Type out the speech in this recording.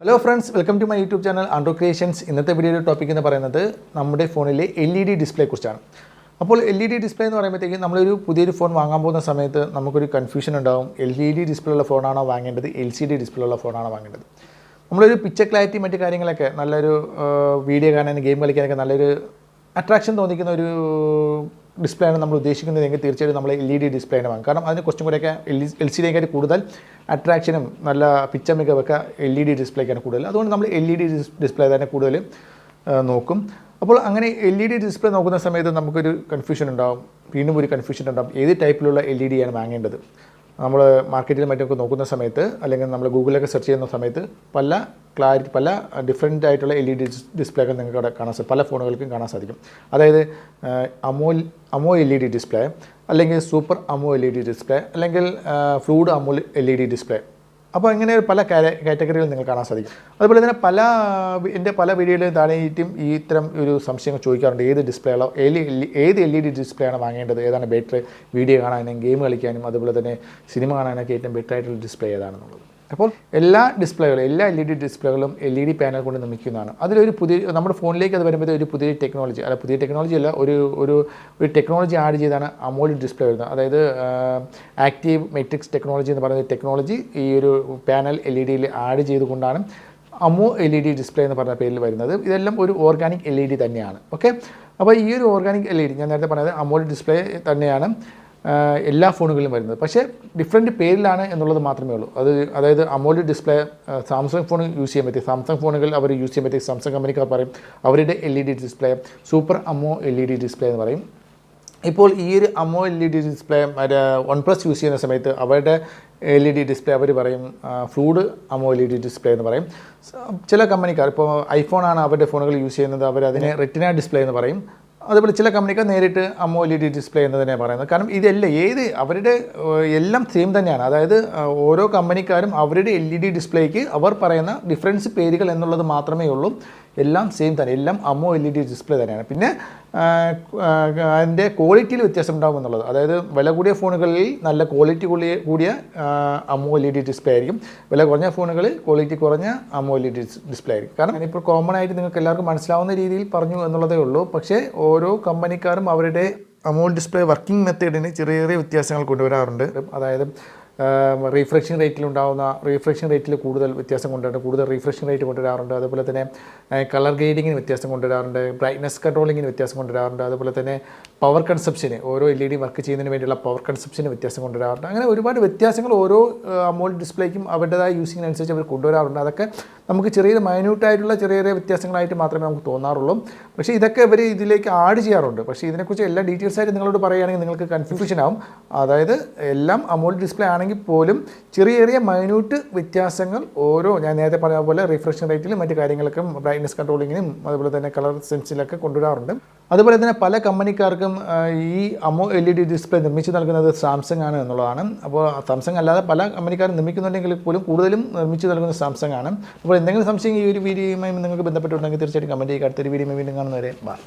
Hello friends, welcome to my YouTube channel Andro Creations. ഇന്നത്തെ വീഡിയോയുടെ topic എന്ന് പറയുന്നത് നമ്മുടെ ഫോണിലെ LED ഡിസ്പ്ലേ കുറിച്ചാണ്. അപ്പോൾ LED ഡിസ്പ്ലേ എന്ന് പറയുമ്പോഴത്തേക്ക് നമ്മളൊരു പുതിയൊരു ഫോൺ വാങ്ങാൻ പോകുന്ന സമയത്ത് നമുക്കൊരു കൺഫ്യൂഷൻ ഉണ്ടാവും. LED ഡിസ്പ്ലേ ഉള്ള ഫോണാണോ വാങ്ങേണ്ടത്, LCD ഡിസ്പ്ലേ ഉള്ള ഫോണാണോ വാങ്ങേണ്ടത്. നമ്മളൊരു പിക്ചർ ക്ലാരിറ്റി മറ്റു കാര്യങ്ങളൊക്കെ നല്ലൊരു വീഡിയോ കാണാൻ ഗെയിം കളിക്കാനൊക്കെ നല്ലൊരു അട്രാക്ഷൻ തോന്നിക്കുന്ന ഒരു ഡിസ്പ്ലേ ആണ് നമ്മൾ ഉദ്ദേശിക്കുന്നതെങ്കിൽ തീർച്ചയായിട്ടും നമ്മൾ LED ഡിസ്പ്ലേ ആണ് വാങ്ങും. കാരണം അതിന് കുറച്ചും കൂടെയൊക്കെ LCD കൂടുതൽ അട്രാക്ഷനും നല്ല പിക്ചർ മികവൊക്കെ LED ഡിസ്പ്ലേക്കാണ് കൂടുതൽ. അതുകൊണ്ട് നമ്മൾ LED ഡിസ്പ്ലേ തന്നെ കൂടുതൽ നോക്കും. അപ്പോൾ അങ്ങനെ LED ഡിസ്പ്ലേ നോക്കുന്ന സമയത്ത് നമുക്കൊരു കൺഫ്യൂഷൻ ഉണ്ടാകും, വീണ്ടും ഒരു കൺഫ്യൂഷൻ ഉണ്ടാകും, ഏത് ടൈപ്പിലുള്ള LED ആണ് വാങ്ങേണ്ടത്. നമ്മൾ മാർക്കറ്റിൽ മറ്റൊക്കെ നോക്കുന്ന സമയത്ത് അല്ലെങ്കിൽ നമ്മൾ ഗൂഗിളിലൊക്കെ സെർച്ച് ചെയ്യുന്ന സമയത്ത് പല ഡിഫറെൻ്റ് ആയിട്ടുള്ള LED ഡിസ്പ്ലേ ഒക്കെ നിങ്ങൾക്ക് അവിടെ കാണാൻ സാധിക്കും, പല ഫോണുകൾക്കും കാണാൻ സാധിക്കും. അതായത് അമോ LED ഡിസ്പ്ലേ, അല്ലെങ്കിൽ സൂപ്പർ അമോ LED ഡിസ്പ്ലേ, അല്ലെങ്കിൽ ഫ്ലൂഡ് അമോ LED ഡിസ്പ്ലേ. അപ്പോൾ ഇങ്ങനെ പല കാറ്റഗറികൾ നിങ്ങൾ കാണാൻ സാധിക്കും. അതുപോലെ തന്നെ എൻ്റെ പല വീഡിയോയിലും താഴെയായിട്ടും ഈ ഇത്തരം ഒരു സംശയങ്ങൾ ചോദിക്കാറുണ്ട്, ഏത് ഡിസ്പ്ലേകളോ ഏത് LED ഡിസ്പ്ലേ ആണ് വാങ്ങേണ്ടത്, ഏതാണ് ബെറ്റർ വീഡിയോ കാണാനും ഗെയിം കളിക്കാനും അതുപോലെ തന്നെ സിനിമ കാണാനൊക്കെ ഏറ്റവും ബെറ്റർ ആയിട്ടുള്ള ഡിസ്പ്ലേ ഏതാണെന്നുള്ളത്. അപ്പോൾ എല്ലാ LED ഡിസ്പ്ലേകളും LED പാനൽ കൊണ്ട് നിർമ്മിക്കുന്നതാണ്. അതിലൊരു നമ്മുടെ ഫോണിലേക്ക് അത് വരുമ്പോൾ ഒരു പുതിയ ടെക്നോളജി അല്ല, ഒരു ടെക്നോളജി ആഡ് ചെയ്താണ് അമോൾഡ് ഡിസ്പ്ലേ വരുന്നത്. അതായത് ആക്റ്റീവ് മെട്രിക്സ് ടെക്നോളജി എന്ന് പറയുന്ന ടെക്നോളജി ഈ ഒരു പാനൽ LED ആഡ് ചെയ്തുകൊണ്ടാണ് അമോ LED ഡിസ്പ്ലേ എന്ന് പറഞ്ഞ പേരിൽ വരുന്നത്. ഇതെല്ലാം ഒരു ഓർഗാനിക് LED തന്നെയാണ്. ഓക്കെ, അപ്പോൾ ഈ ഒരു ഓർഗാനിക് LED ഞാൻ നേരത്തെ പറഞ്ഞത് അമോൾഡ് ഡിസ്പ്ലേ തന്നെയാണ് എല്ലാ ഫോണുകളിലും വരുന്നത്. പക്ഷേ ഡിഫറെൻറ്റ് പേരിലാണ് എന്നുള്ളത് മാത്രമേ ഉള്ളൂ. അതായത് AMOLED display Samsung phone use ചെയ്യാൻ പറ്റും, സാംസങ് ഫോണുകൾ അവർ യൂസ് ചെയ്യാൻ പറ്റും. സാംസങ് കമ്പനിക്കാർ പറയും അവരുടെ LED display super AMO LED display എന്ന് പറയും. ഇപ്പോൾ ഈ ഒരു AMO LED display OnePlus use ചെയ്യുന്ന സമയത്ത് അവരുടെ LED ഡിസ്പ്ലേ അവർ പറയും ഫ്ലൂഡ് അമോ LED ഡിസ്പ്ലേ എന്ന് പറയും. ചില കമ്പനിക്കാർ ഇപ്പോൾ ഐഫോണാണ് അവരുടെ ഫോണുകൾ യൂസ് ചെയ്യുന്നത്, അവരതിനെ റെറ്റിന ഡിസ്പ്ലേ എന്ന് പറയും. അതുപോലെ ചില കമ്പനിക്കാർ നേരിട്ട് അമോ LED ഡിസ്പ്ലേ എന്ന് തന്നെ പറയുന്നത്. കാരണം ഇതെല്ലാം അവരുടെ എല്ലാം സെയിം തന്നെയാണ്. അതായത് ഓരോ കമ്പനിക്കാരും അവരുടെ LED ഡിസ്പ്ലേക്ക് അവർ പറയുന്ന ഡിഫറൻസ് പേരുകൾ എന്നുള്ളത് മാത്രമേ ഉള്ളൂ. എല്ലാം സെയിം തന്നെ, എല്ലാം അമോ LED ഡിസ്പ്ലേ തന്നെയാണ്. പിന്നെ അതിൻ്റെ ക്വാളിറ്റിയിൽ വ്യത്യാസം ഉണ്ടാകും എന്നുള്ളത്. അതായത് വില കൂടിയ ഫോണുകളിൽ നല്ല ക്വാളിറ്റി കൂടിയ അമോ LED ഡിസ്പ്ലേ ആയിരിക്കും, വില കുറഞ്ഞ ഫോണുകളിൽ ക്വാളിറ്റി കുറഞ്ഞ അമോ LED ഡിസ്പ്ലേ ആയിരിക്കും. കാരണം ഇപ്പോൾ കോമൺ ആയിട്ട് നിങ്ങൾക്ക് എല്ലാവർക്കും മനസ്സിലാവുന്ന രീതിയിൽ പറഞ്ഞു എന്നുള്ളതേ ഉള്ളൂ. പക്ഷേ ഓരോ കമ്പനിക്കാരും അവരുടെ അമോൾഡ് ഡിസ്പ്ലേ വർക്കിംഗ് മെത്തേഡിന് ചെറിയ ചെറിയ വ്യത്യാസങ്ങൾ കൊണ്ടുവരാറുണ്ട്. അതായത് റീഫ്രഷിംഗ് റേറ്റിൽ കൂടുതൽ വ്യത്യാസം കൊണ്ടുവരാറുണ്ട്, കൂടുതൽ റീഫ്രഷിംഗ് റേറ്റ് കൊണ്ടുവരാറുണ്ട്. അതുപോലെ തന്നെ കളർ ഗ്രേഡിങ്ങിന് വ്യത്യാസം കൊണ്ടുവരാറുണ്ട്, ബ്രൈറ്റ്നസ് കൺട്രോളിങ്ങിന് വ്യത്യാസം കൊണ്ടുവരാറുണ്ട്. അതുപോലെ തന്നെ പവർ കൺസപ്ഷന്, ഓരോ LED വർക്ക് ചെയ്യുന്നതിന് വേണ്ടിയുള്ള പവർ കൺസപ്ഷന് വ്യത്യാസം കൊണ്ടുവരാറുണ്ട്. അങ്ങനെ ഒരുപാട് വ്യത്യാസങ്ങൾ ഓരോ അമോൾഡ് ഡിസ്പ്ലേക്കും അവരുടേതായ യൂസിങ്ങിനനുസരിച്ച് അവർ കൊണ്ടുവരാറുണ്ട്. അതൊക്കെ നമുക്ക് മൈന്യൂട്ടായിട്ടുള്ള ചെറിയ വ്യത്യാസങ്ങളായിട്ട് മാത്രമേ നമുക്ക് തോന്നാറുള്ളൂ. പക്ഷേ ഇതൊക്കെ ഇവർ ഇതിലേക്ക് ആഡ് ചെയ്യാറുണ്ട്. പക്ഷേ ഇതിനെക്കുറിച്ച് എല്ലാ ഡീറ്റെയിൽസ് ആയിട്ട് നിങ്ങളോട് പറയുകയാണെങ്കിൽ നിങ്ങൾക്ക് കൺഫ്യൂഷൻ ആവും. അതായത് എല്ലാം അമോൾഡ് ഡിസ്പ്ലേ ആണെങ്കിൽ പോലും ചെറിയ മൈന്യൂട്ട് വ്യത്യാസങ്ങൾ ഞാൻ നേരത്തെ പറഞ്ഞ പോലെ റിഫ്രഷിംഗ് റേറ്റിലും മറ്റു കാര്യങ്ങളൊക്കെ ബ്രൈറ്റ്നസ് കൺട്രോളിങ്ങിനും അതുപോലെ തന്നെ കളർ സെൻസിലൊക്കെ കൊണ്ടുവരാറുണ്ട്. അതുപോലെ തന്നെ പല കമ്പനിക്കാർക്കും ഈ അമോ LED ഡിസ്പ്ലേ നിർമ്മിച്ച് നൽകുന്നത് സാംസങ് ആണ് എന്നുള്ളതാണ്. അപ്പോൾ സാംസങ് അല്ലാതെ പല കമ്പനിക്കാരും നിർമ്മിക്കുന്നുണ്ടെങ്കിൽ പോലും കൂടുതലും നിർമ്മിച്ച് നൽകുന്നത് സാംസങ് ആണ്. അപ്പോൾ എന്തെങ്കിലും സംശയം ഈ ഒരു വീഡിയോയുമായി നിങ്ങൾക്ക് ബന്ധപ്പെട്ടുണ്ടെങ്കിൽ തീർച്ചയായിട്ടും കമൻറ്റ് ചെയ്യുക. അടുത്തൊരു വീഡിയോ വീണ്ടും കാണുന്നവരെ ബൈ.